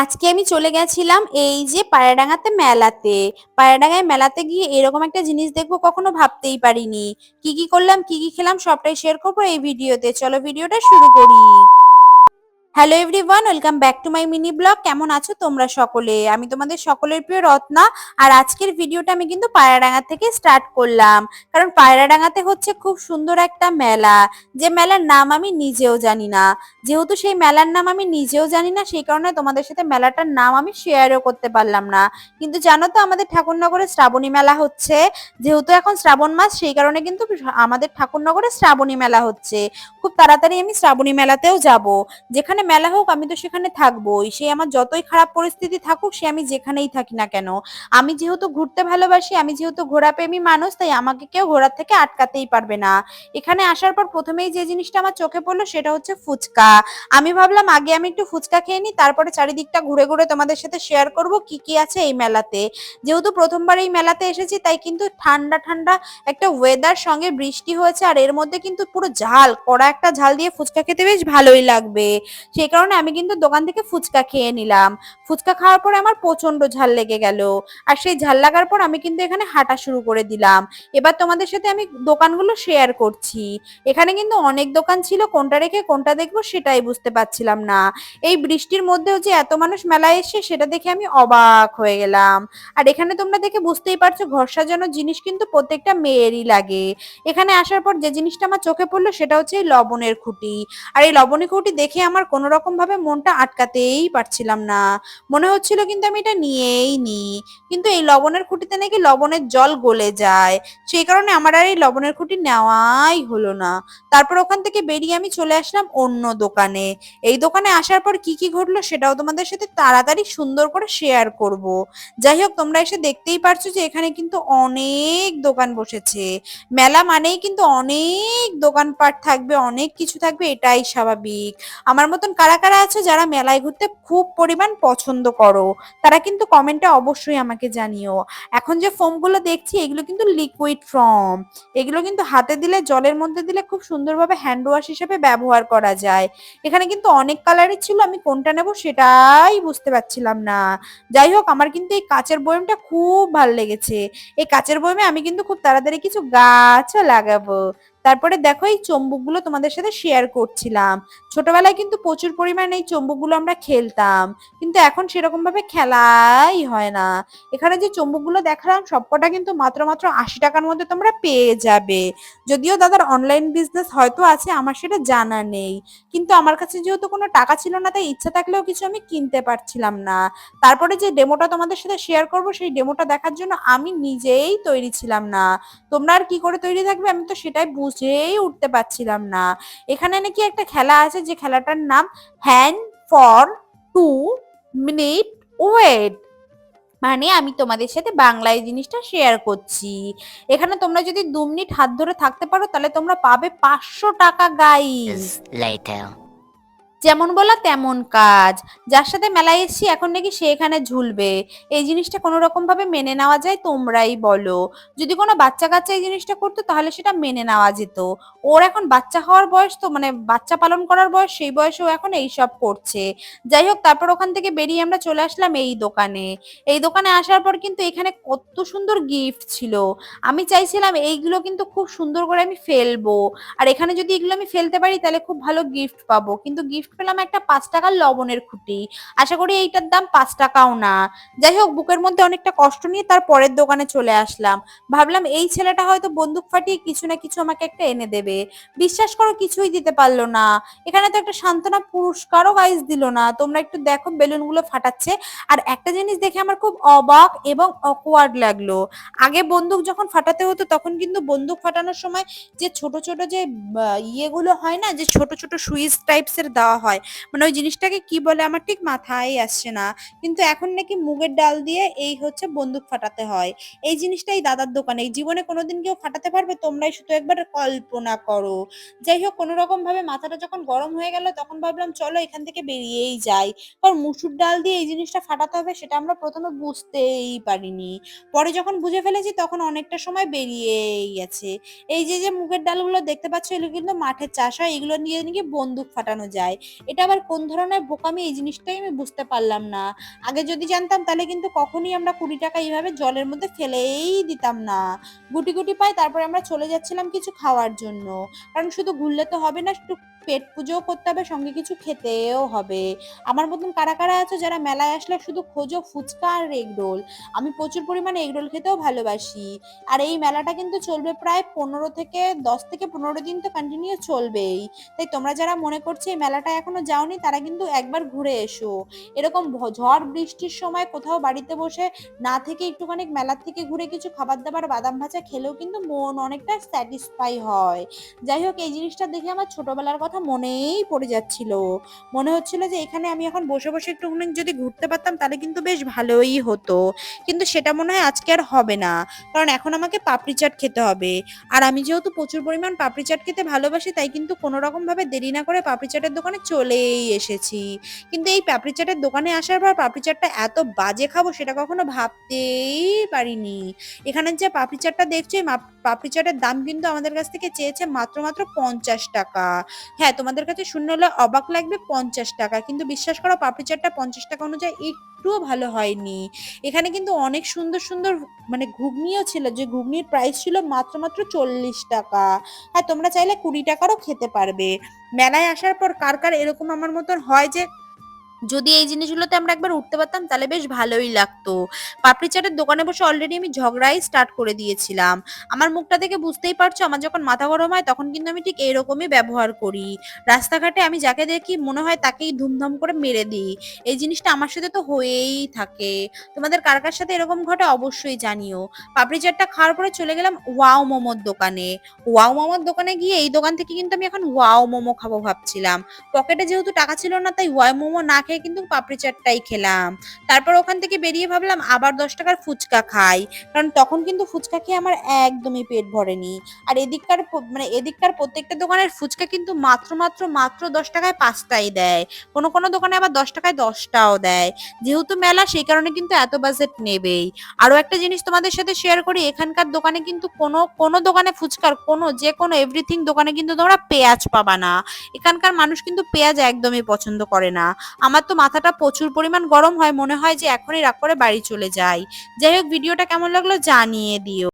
আজকে আমি চলে গেছিলাম এই যে পায়রাডাঙ্গাতে মেলাতে। পায়রাডাঙ্গায় মেলাতে গিয়ে এরকম একটা জিনিস দেখবো কখনো ভাবতেই পারিনি। কি কি করলাম, কি কি খেলাম সবটাই শেয়ার করবো এই ভিডিওতে। চলো ভিডিওটা শুরু করি। Hello everyone, welcome back to my mini blog. কেমন আছো তোমরা সকলে? আমি তোমাদের সকলের প্রিয় রত্না। আর আজকের ভিডিওটা আমি কিন্তু পায়রাডাঙ্গা থেকে স্টার্ট করলাম, কারণ পায়রাডাঙ্গাতে হচ্ছে খুব সুন্দর একটা মেলা, যে মেলার নাম আমি নিজেও জানি না। যেহেতু সেই মেলার নাম আমি নিজেও জানি না, সেই কারণে তোমাদের সাথে মেলাটার নাম আমি শেয়ারও করতে পারলাম না। কিন্তু জানো তো, আমাদের ঠাকুরনগরে শ্রাবণী মেলা হচ্ছে। যেহেতু এখন শ্রাবণ মাস, সেই কারণে কিন্তু আমাদের ঠাকুরনগরে শ্রাবণী মেলা হচ্ছে। খুব তাড়াতাড়ি আমি শ্রাবণী মেলাতেও যাব। যেখানে মেলা হোক আমি তো সেখানে থাকবোই, সে আমার যতই খারাপ পরিস্থিতি থাকুক, সে আমি যেখানেই থাকি না কেন। আমি যেহেতু ঘুরতে ভালোবাসি, আমি যেহেতু ঘোরাপ্রেমী মানুষ, তাই আমাকে কেউ ঘোরার থেকে আটকাতেই পারবে না। এখানে আসার পর প্রথমেই যে জিনিসটা আমার চোখে পড়লো সেটা হচ্ছে ফুচকা। আমি ভাবলাম আগে আমি একটু ফুচকা খেয়ে নিই, তারপরে চারিদিকটা ঘুরে ঘুরে তোমাদের সাথে শেয়ার করব কি কি আছে এই মেলাতে। যেহেতু প্রথমবার এই মেলাতে এসেছি, তাই কিন্তু ঠান্ডা ঠান্ডা একটা ওয়েদার, সঙ্গে বৃষ্টি হয়েছে, আর এর মধ্যে কিন্তু পুরো ঝাল কড়া একটা ঝাল দিয়ে ফুচকা খেতে বেশ ভালোই লাগবে। সেই কারণে আমি কিন্তু দোকান থেকে ফুচকা খেয়ে নিলাম। ফুচকা খাওয়ার পরে আমার প্রচন্ড ঝাল লেগে গেল। আর সেই ঝাল লাগার পর আমি কিন্তু এখানে হাঁটা শুরু করে দিলাম। এবার তোমাদের সাথে আমি দোকানগুলো শেয়ার করছি। এখানে কিন্তু অনেক দোকান ছিল, কোনটা রেখে কোনটা দেখবো সেটাই বুঝতে পারছিলাম না। এই বৃষ্টির মধ্যেও যে এত মানুষ মেলায় এসে, সেটা দেখে আমি অবাক হয়ে গেলাম। আর এখানে তোমরা দেখে বুঝতেই পারছো, ঘর সাজানোর জিনিস কিন্তু প্রত্যেকটা মেয়েরই লাগে। এখানে আসার পর যে জিনিসটা আমার চোখে পড়লো সেটা হচ্ছে এই লবণের খুঁটি। আর এই লবণের খুঁটি দেখে আমার কোনো রকম ভাবে মনটা আটকাতেই পারছিলাম না। মনে হচ্ছিল কিন্তু আমি এটা নিয়েই নি। কিন্তু এই লবণের খুঁটিতে নাকি লবণের জল গলে যায়, সেই কারণে আমার আর এই লবণের খুঁটি নেওয়াই হলো না। তারপর ওখান থেকে বেরিয়ে আমি চলে আসলাম অন্য দোকানে। এই দোকানে আসার পর কি কি ঘটলো সেটাও তোমাদের সাথে তাড়াতাড়ি সুন্দর করে শেয়ার করব। যাই হোক, তোমরা এসে দেখতেই পারছো যে এখানে কিন্তু অনেক দোকান বসেছে। মেলা মানেই কিন্তু অনেক দোকানপাট থাকবে, অনেক কিছু থাকবে, এটাই স্বাভাবিক। আমার মতন কারা কারা আছে যারা মেলায় ঘুরতে খুব পরিমাণ পছন্দ করো, তারা কিন্তু কমেন্টে অবশ্যই আমাকে জানিও। এখন যে ফোম গুলো দেখছি, এগুলো কিন্তু লিকুইড ফোম। এগুলো কিন্তু হাতে দিলে, জলের মধ্যে দিলে খুব সুন্দরভাবে হ্যান্ড ওয়াশ হিসেবে ব্যবহার করা যায়। এখানে কিন্তু অনেক কালারের ছিল, আমি কোনটা নেব সেটাই বুঝতে পারছিলাম না। যাই হোক, আমার কিন্তু এই কাচের বয়মটা খুব ভাল লেগেছে। এই কাচের বয়মে আমি কিন্তু খুব তাড়াতাড়ি কিছু গাছও লাগাবো। তারপরে দেখো, এই চম্বুকগুলো তোমাদের সাথে শেয়ার করছিলাম। ছোটবেলায় কিন্তু প্রচুর পরিমাণে এই চম্বুকগুলো আমরা খেলতাম, কিন্তু এখন সেরকম ভাবে খেলাই হয় না। এখানে যে চম্বুকগুলো দেখালাম সবকটা কিন্তু মাত্র মাত্র 80 টাকার মধ্যে তোমরা পেয়ে যাবে। যদিও দাদার অনলাইন বিজনেস হয়তো আছে, আমার সেটা জানা নেই। কিন্তু আমার কাছে যেহেতু কোনো টাকা ছিল না, তাই ইচ্ছা থাকলেও কিছু আমি কিনতে পারছিলাম না। তারপরে যে ডেমোটা তোমাদের সাথে শেয়ার করব, সেই ডেমোটা দেখার জন্য আমি নিজেই তৈরি ছিলাম না। তোমরা আর কি করে তৈরি থাকবে আমি তো সেটাই বুঝেই উঠতে পারছিলাম না। এখানে নাকি একটা খেলা আছে, যে খেলাটার নাম হ্যান্ড ফর 2 মিনিট ওয়েট। মানে আমি তোমাদের সাথে বাংলায় জিনিসটা শেয়ার করছি। এখানে তোমরা যদি 2 মিনিট হাত ধরে থাকতে পারো, তাহলে তোমরা পাবে 500 টাকা, গাইস। Years later. যেমন বলা তেমন কাজ। যার সাথে মেলায় এসেছি এখন নাকি সে এখানে ঝুলবে। এই জিনিসটা কোনো রকম ভাবে মেনে নেওয়া যায়? তোমরাই বলো। যদি কোনো বাচ্চা কাচ্চা এই জিনিসটা করতো তাহলে সেটা মেনে নেওয়া যেত। ওর এখন বাচ্চা হওয়ার বয়স, তো মানে বাচ্চা পালন করার বয়স, সেই বয়সে ও এখন এইসব করছে। যাই হোক, তারপর ওখান থেকে বেরিয়ে আমরা চলে আসলাম এই দোকানে। এই দোকানে আসার পর কিন্তু এখানে কত সুন্দর গিফট ছিল। আমি চাইছিলাম এইগুলো কিন্তু খুব সুন্দর করে আমি ফেলবো। আর এখানে যদি এগুলো আমি ফেলতে পারি তাহলে খুব ভালো গিফট পাবো, কিন্তু গিফট পেলাম একটা 5 টাকার লবণের খুঁটি। আশা করি এইটার দাম 5 টাকাও না। যাই হোক, বুকের মধ্যে অনেকটা কষ্ট নিয়ে তার পরের দোকানে চলে আসলাম। ভাবলাম এই ছেলেটা হয়তো বন্দুক ফাটিয়ে কিছু না কিছু আমাকে একটা এনে দেবে। বিশ্বাস করো, কিছুই দিতে পারলো না। এখানে তো একটা সান্ত্বনা পুরস্কারও গাইজ দিল না। তোমরা একটু দেখো, বেলুন গুলো ফাটাচ্ছে। আর একটা জিনিস দেখে আমার খুব অবাক এবং অকওয়ার্ড লাগলো। আগে বন্দুক যখন ফাটাতে হতো, তখন কিন্তু বন্দুক ফাটানোর সময় যে ছোট ছোট যে ইয়েগুলো হয় না, যে ছোট ছোট সুইচ টাইপস এর দেওয়া হয়, মানে ওই জিনিসটাকে কি বলে আমার ঠিক মাথায় আসছে না। কিন্তু এখন নাকি মুগের ডাল দিয়ে এই হচ্ছে বন্দুক ফাটাতে হয়। এই জিনিসটাই দাদার দোকানে। এই জীবনে কোনোদিন কেউ ফাটাতে পারবে? তোমরাই শুধু একবার কল্পনা করো। যাই হোক, কোনো রকম ভাবে মাথাটা যখন গরম হয়ে গেল, তখন ভাবলাম চলো এখান থেকে বেরিয়েই যাই। কারণ মুসুর ডাল দিয়ে এই জিনিসটা ফাটাতে হবে সেটা আমরা প্রথমে বুঝতেই পারিনি। পরে যখন বুঝে ফেলেছি তখন অনেকটা সময় বেরিয়েই গেছে। এই যে যে মুগের ডালগুলো দেখতে পাচ্ছ, এগুলো কিন্তু মাঠে চাষ হয়, এগুলো নিয়ে নাকি বন্দুক ফাটানো যায়। এটা আবার কোন ধরনের বোকামি, এই জিনিসটাই আমি বুঝতে পারলাম না। আগে যদি জানতাম তাহলে কিন্তু কখনই আমরা 20 টাকা এইভাবে জলের মধ্যে ফেলেই দিতাম না। গুটি গুটি পাই তারপরে আমরা চলে যাচ্ছিলাম কিছু খাওয়ার জন্য। কারণ শুধু ঘুরলে তো হবে না, একটু পেট পুজোও করতে হবে, সঙ্গে কিছু খেতেও হবে। আমার মতন কারা কারা আছো যারা মেলায় আসলে শুধু খোঁজো ফুচকা আর এগ রোল? আমি প্রচুর পরিমাণে এগ রোল খেতেও ভালোবাসি। আর এই মেলাটা কিন্তু চলবে প্রায় 10 থেকে 15 দিন তো কন্টিনিউ চলবেই। তাই তোমরা যারা মনে করছো এই মেলাটা এখনো যাওনি তারা কিন্তু একবার ঘুরে এসো। এরকম ঝড় বৃষ্টির সময় কোথাও বাড়িতে বসে না থেকে একটুখানি মেলার থেকে ঘুরে কিছু খাবার দাবার বাদাম ভাজা খেলেও কিন্তু মন অনেকটা স্যাটিসফাই হয়। যাই হোক, এই জিনিসটা দেখে আমার ছোটবেলার কথা মনেই পড়ে যাচ্ছিল। মনে হচ্ছিল যে এখানে আমি এখন বসে বসে একটুখানি যদি ঘুরতে পারতাম তাহলে কিন্তু বেশ ভালোই হতো। কিন্তু সেটা মনে হয় আজকে আর হবে না, কারণ এখন আমাকে পাপড়ি চাট খেতে হবে। আর আমি যেহেতু প্রচুর পরিমাণ পাপড়ি চাট খেতে ভালোবাসি তাই কিন্তু কোনো রকম ভাবে দেরি না করে পাপড়ি চাটের দোকানে চলেই এসেছি। কিন্তু এই পাপড়ি চাটের দোকানে আসার পর পাপড়ি চাটটা এত বাজে খাবো সেটা কখনো ভাবতেই পারিনি। এখানের যে পাপড়ি চাটটা দেখছো, এই পাপড়ি চাটের দাম কিন্তু আমাদের কাছ থেকে চেয়েছে মাত্র মাত্র 50 টাকা। হ্যাঁ, তোমাদের কাছে শুনলে হলে অবাক লাগবে, 50 টাকা, কিন্তু বিশ্বাস করো পাপড়ি চাটটা 50 টাকা অনুযায়ী একটুও ভালো হয়নি। এখানে কিন্তু অনেক সুন্দর সুন্দর মানে ঘুগনিও ছিল, যে ঘুগনির প্রাইস ছিল মাত্র মাত্র 40 টাকা। হ্যাঁ, তোমরা চাইলে 20 টাকারও খেতে পারবে। মেলায় আসার পর কার কার এরকম আমার মতন হয় যে যদি এই জিনিসগুলোতে আমরা একবার উঠতে পারতাম তাহলে বেশ ভালোই লাগতো। পাপড়ি চাটের দোকানে বসে অলরেডি আমি ঝগড়াই স্টার্ট করে দিয়েছিলাম। আমার মুখটা দেখে বুঝতেই পারছো আমার যখন মাথা গরম হয় তখন কিন্তু আমি ঠিক এরকমই ব্যবহার করি। রাস্তাঘাটে আমি যাকে দেখি মনে হয় তাকেই ধুমধাম করে মেরে দিই। এই জিনিসটা আমার সাথে তো হয়েই থাকে। তোমাদের কার কার সাথে এরকম ঘটে অবশ্যই জানিও। পাপড়ি চাটটা খাওয়ার পরে চলে গেলাম ওয়াও মোমোর দোকানে। ওয়াও মোমোর দোকানে গিয়ে এই দোকান থেকে কিন্তু আমি এখন ওয়াও মোমো খাবো ভাবছিলাম। পকেটে যেহেতু টাকা ছিল না তাই ওয়াই মোমো না খেয়ে কিন্তু পাপড়ি চাটটাই খেলাম। তারপর ওখান থেকে বেরিয়ে ভাবলাম আবার 10 টাকার ফুচকা খাই, কারণ তখন কিন্তু ফুচকা খেয়ে আমার একদমই পেট ভরেনি। আর এদিককার প্রত্যেকটা দোকানের ফুচকা কিন্তু মাত্র মাত্র মাত্র 10 টাকায় 5টাই দেয়। কোনো কোনো দোকানে আবার 10 টাকায় 10টাও দেয়। যেহেতু মেলা সেই কারণে কিন্তু এত বাজেট নেবেই। আরো একটা জিনিস তোমাদের সাথে শেয়ার করি, এখানকার দোকানে কিন্তু কোনো কোনো দোকানে ফুচকার যে কোনো এভরিথিং দোকানে কিন্তু তোমরা পেঁয়াজ পাবা না। এখানকার মানুষ কিন্তু পেঁয়াজ একদমই পছন্দ করে না। আমার তো মাথাটা প্রচুর পরিমাণ গরম হয়, মনে হয় যে এখনই রাগ করে বাড়ি চলে যাই। যাই হোক, ভিডিওটা কেমন লাগলো জানিয়ে দিও।